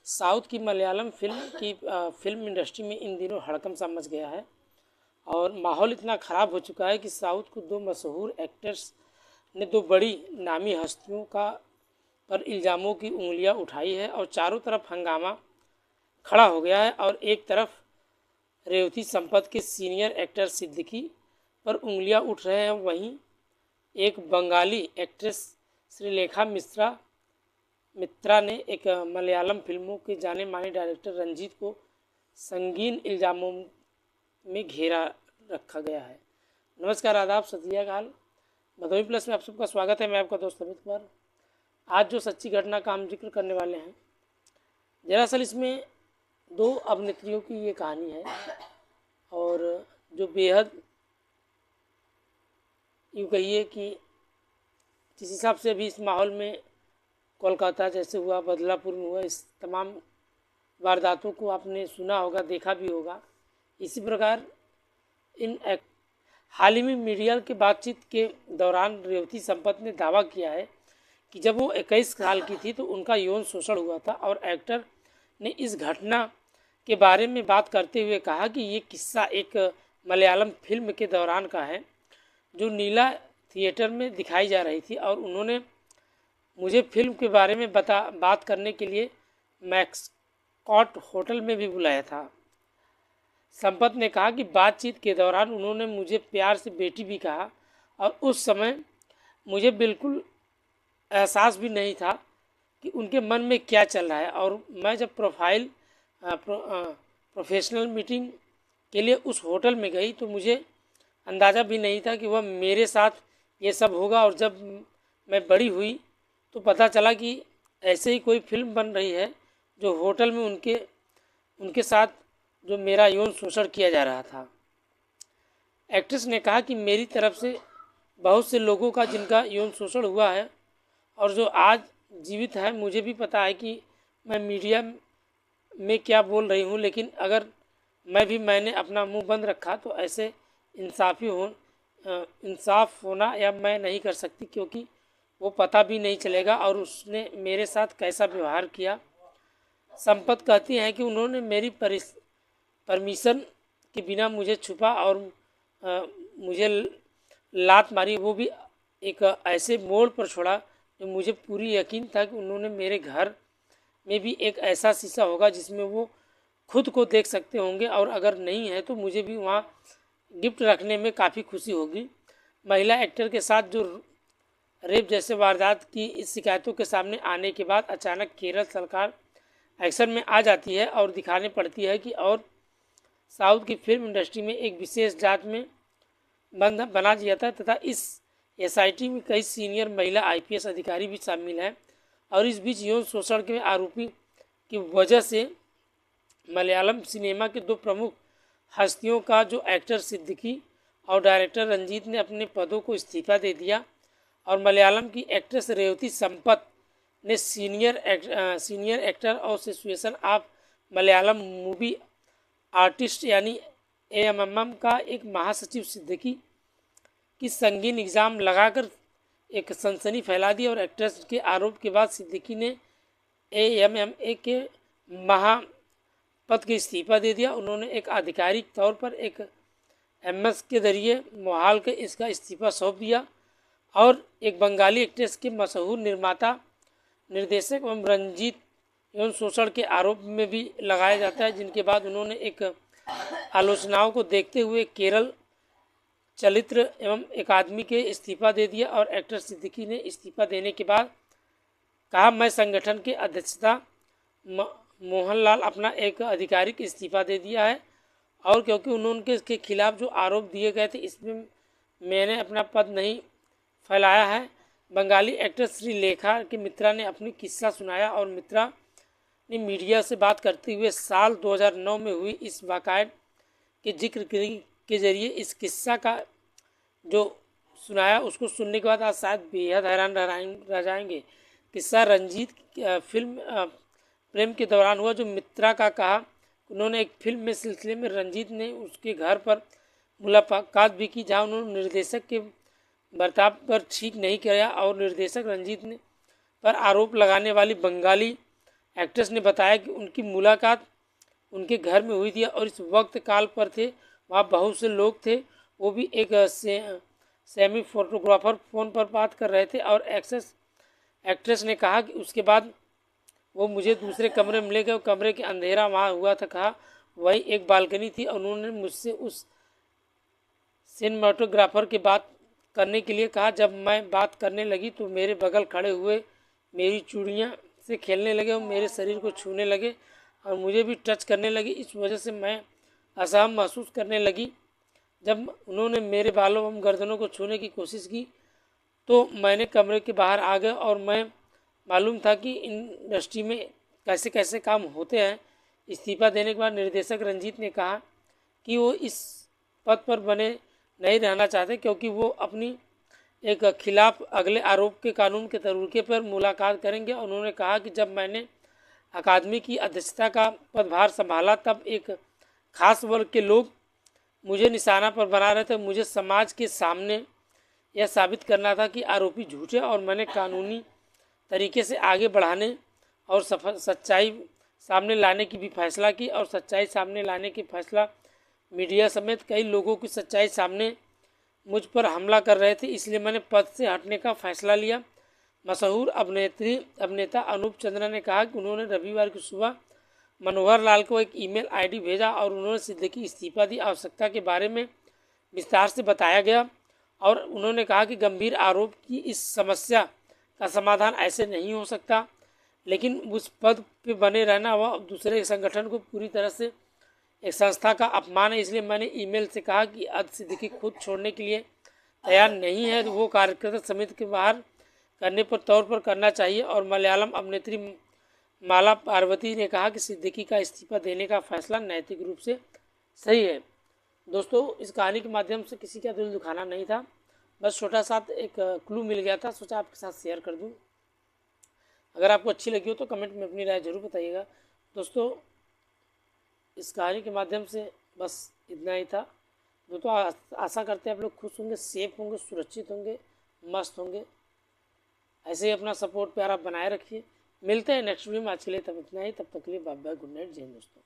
South की Malayalam film industry में इन दिनों हड़कंप सा मच गया है और माहौल इतना ख़राब हो चुका है कि साउथ को दो मशहूर एक्टर्स ने दो बड़ी नामी हस्तियों का पर इल्ज़ामों की उंगलियां उठाई है और चारों तरफ हंगामा खड़ा हो गया है। और एक तरफ रेवती संपत के सीनियर एक्टर सिद्दीकी पर उंगलियां उठ रहे हैं, वहीं एक बंगाली एक्ट्रेस श्रीलेखा मित्रा ने एक मलयालम फिल्मों के जाने माने डायरेक्टर रंजीत को संगीन इल्ज़ामों में घेरा रखा गया है। नमस्कार, आदाब, सत श्री अकाल। भदोही प्लस में आप सबका स्वागत है। मैं आपका दोस्त अमित कुमार। आज जो सच्ची घटना का हम जिक्र करने वाले हैं, दरअसल इसमें दो अभिनेत्रियों की ये कहानी है और जो बेहद यूँ कहिए कि जिस हिसाब से अभी इस माहौल में कोलकाता जैसे हुआ, बदलापुर में हुआ, इस तमाम वारदातों को आपने सुना होगा, देखा भी होगा। इसी प्रकार हाल ही में मीडिया के बातचीत के दौरान रेवती संपत ने दावा किया है कि जब वो 21 साल की थी तो उनका यौन शोषण हुआ था और एक्टर ने इस घटना के बारे में बात करते हुए कहा कि ये किस्सा एक मलयालम फिल्म के दौरान का है जो नीला थिएटर में दिखाई जा रही थी और उन्होंने मुझे फिल्म के बारे में बात करने के लिए मैक्सकॉट होटल में भी बुलाया था। संपत ने कहा कि बातचीत के दौरान उन्होंने मुझे प्यार से बेटी भी कहा और उस समय मुझे बिल्कुल एहसास भी नहीं था कि उनके मन में क्या चल रहा है। और मैं जब प्रोफेशनल मीटिंग के लिए उस होटल में गई तो मुझे अंदाज़ा भी नहीं था कि वह मेरे साथ ये सब होगा। और जब मैं बड़ी हुई तो पता चला कि ऐसे ही कोई फिल्म बन रही है जो होटल में उनके साथ जो मेरा यौन शोषण किया जा रहा था। एक्ट्रेस ने कहा कि मेरी तरफ से बहुत से लोगों का जिनका यौन शोषण हुआ है और जो आज जीवित है, मुझे भी पता है कि मैं मीडिया में क्या बोल रही हूँ, लेकिन अगर मैंने अपना मुंह बंद रखा तो ऐसे इंसाफ होना या मैं नहीं कर सकती, क्योंकि वो पता भी नहीं चलेगा और उसने मेरे साथ कैसा व्यवहार किया। संपत कहती हैं कि उन्होंने मेरी परमिशन के बिना मुझे छुपा और मुझे लात मारी, वो भी एक ऐसे मोड़ पर छोड़ा जो मुझे पूरी यकीन था कि उन्होंने मेरे घर में भी एक ऐसा शीशा होगा जिसमें वो खुद को देख सकते होंगे और अगर नहीं है तो मुझे भी वहाँ गिफ्ट रखने में काफ़ी खुशी होगी। महिला एक्टर के साथ जो रेप जैसे वारदात की इस शिकायतों के सामने आने के बाद अचानक केरल सरकार एक्शन में आ जाती है और दिखाने पड़ती है कि और साउथ की फिल्म इंडस्ट्री में एक विशेष जांच में बना दिया था तथा इस एसआईटी में कई सीनियर महिला आईपीएस अधिकारी भी शामिल हैं। और इस बीच यौन शोषण के आरोपी की वजह से मलयालम सिनेमा के दो प्रमुख हस्तियों का जो एक्टर सिद्दीकी और डायरेक्टर रंजीत ने अपने पदों को इस्तीफा दे दिया और मलयालम की एक्ट्रेस रेवती संपत ने senior actor association of Malayalam movie artist यानी AMM का एक महासचिव सिद्दीकी की संगीन इल्ज़ाम लगाकर एक सनसनी फैला दी। और एक्ट्रेस के आरोप के बाद सिद्दीकी ने AMMA के महापद के इस्तीफा दे दिया। उन्होंने एक आधिकारिक तौर पर एक MS के जरिए मोहाल के इसका इस्तीफा सौंप दिया और एक बंगाली एक्ट्रेस के मशहूर निर्देशक एवं रंजीत यौन शोषण के आरोप में भी लगाया जाता है, जिनके बाद उन्होंने एक आलोचनाओं को देखते हुए केरल चलचित्र एवं अकादमी के इस्तीफा दे दिया। और एक्टर सिद्दीकी ने इस्तीफा देने के बाद कहा, मैं संगठन के अध्यक्षता मोहनलाल अपना एक आधिकारिक इस्तीफा दे दिया है और क्योंकि उन्होंने इसके खिलाफ जो आरोप दिए गए थे इसमें मैंने अपना पद नहीं फैलाया है। बंगाली एक्टर श्रीलेखा के मित्रा ने अपनी किस्सा सुनाया और मित्रा ने मीडिया से बात करते हुए साल 2009 में हुई इस वाक़या के जिक्र के जरिए इस किस्सा का जो सुनाया उसको सुनने के बाद आज शायद बेहद हैरान रह जाएंगे। किस्सा रंजीत फिल्म प्रेम के दौरान हुआ, जो मित्रा का कहा उन्होंने एक फिल्म में सिलसिले में रंजीत ने उसके घर पर मुलाकात भी की, जहाँ उन्होंने निर्देशक के बर्ताव पर ठीक नहीं किया और निर्देशक रंजीत ने पर आरोप लगाने वाली बंगाली एक्ट्रेस ने बताया कि उनकी मुलाकात उनके घर में हुई थी और इस वक्त काल पर थे वहाँ बहुत से लोग थे। वो भी एक सेमी फोटोग्राफर फ़ोन पर बात कर रहे थे और एक्ट्रेस ने कहा कि उसके बाद वो मुझे दूसरे कमरे में ले गए। कमरे के अंधेरा वहाँ हुआ था। कहा वही एक बालकनी थी और उन्होंने मुझसे उस सिनेमाटोग्राफर की बात करने के लिए कहा। जब मैं बात करने लगी तो मेरे बगल खड़े हुए मेरी चूड़ियाँ से खेलने लगे और मेरे शरीर को छूने लगे और मुझे भी टच करने लगी। इस वजह से मैं असहज महसूस करने लगी। जब उन्होंने मेरे बालों एवं गर्दनों को छूने की कोशिश की तो मैंने कमरे के बाहर आ गया और मैं मालूम था कि इंडस्ट्री में कैसे कैसे काम होते हैं। इस्तीफा देने के बाद निर्देशक रंजीत ने कहा कि वो इस पद पर बने नहीं रहना चाहते क्योंकि वो अपनी एक खिलाफ अगले आरोप के कानून के तरीके पर मुलाकात करेंगे। उन्होंने कहा कि जब मैंने अकादमी की अध्यक्षता का पदभार संभाला तब एक खास वर्ग के लोग मुझे निशाना पर बना रहे थे। मुझे समाज के सामने यह साबित करना था कि आरोपी झूठे और मैंने कानूनी तरीके से आगे बढ़ाने और सच्चाई सामने लाने की भी फैसला की और सच्चाई सामने लाने की फैसला मीडिया समेत कई लोगों की सच्चाई सामने मुझ पर हमला कर रहे थे, इसलिए मैंने पद से हटने का फैसला लिया। मशहूर अभिनेता अनूप चंद्रा ने कहा कि उन्होंने रविवार की सुबह मनोहर लाल को एक ईमेल आईडी भेजा और उन्होंने सिद्दीकी इस्तीफा दी आवश्यकता के बारे में विस्तार से बताया गया और उन्होंने कहा कि गंभीर आरोप की इस समस्या का समाधान ऐसे नहीं हो सकता, लेकिन उस पद पे बने रहना वह दूसरे संगठन को पूरी तरह से एक संस्था का अपमान है। इसलिए मैंने ईमेल से कहा कि सिद्दीकी खुद छोड़ने के लिए तैयार नहीं है, वो कार्यकर्ता समिति के बाहर करने पर तौर पर करना चाहिए। और मलयालम अभिनेत्री माला पार्वती ने कहा कि सिद्दीकी का इस्तीफा देने का फैसला नैतिक रूप से सही है। दोस्तों, इस कहानी के माध्यम से किसी का दिल दुखाना नहीं था, बस छोटा सा एक क्लू मिल गया था, सोचा आपके साथ शेयर कर दूं। अगर आपको अच्छी लगी हो तो कमेंट में अपनी राय जरूर बताइएगा। दोस्तों, इस कहानी के माध्यम से बस इतना ही था। दोस्तों, आशा करते हैं आप लोग खुश होंगे, सेफ होंगे, सुरक्षित होंगे, मस्त होंगे। ऐसे ही अपना सपोर्ट प्यार आप बनाए रखिए। मिलते हैं नेक्स्ट वीडियो में। आज के लिए तब इतना ही। तब तक के लिए बाय बाय, गुड नाइट, जय हिंद दोस्तों।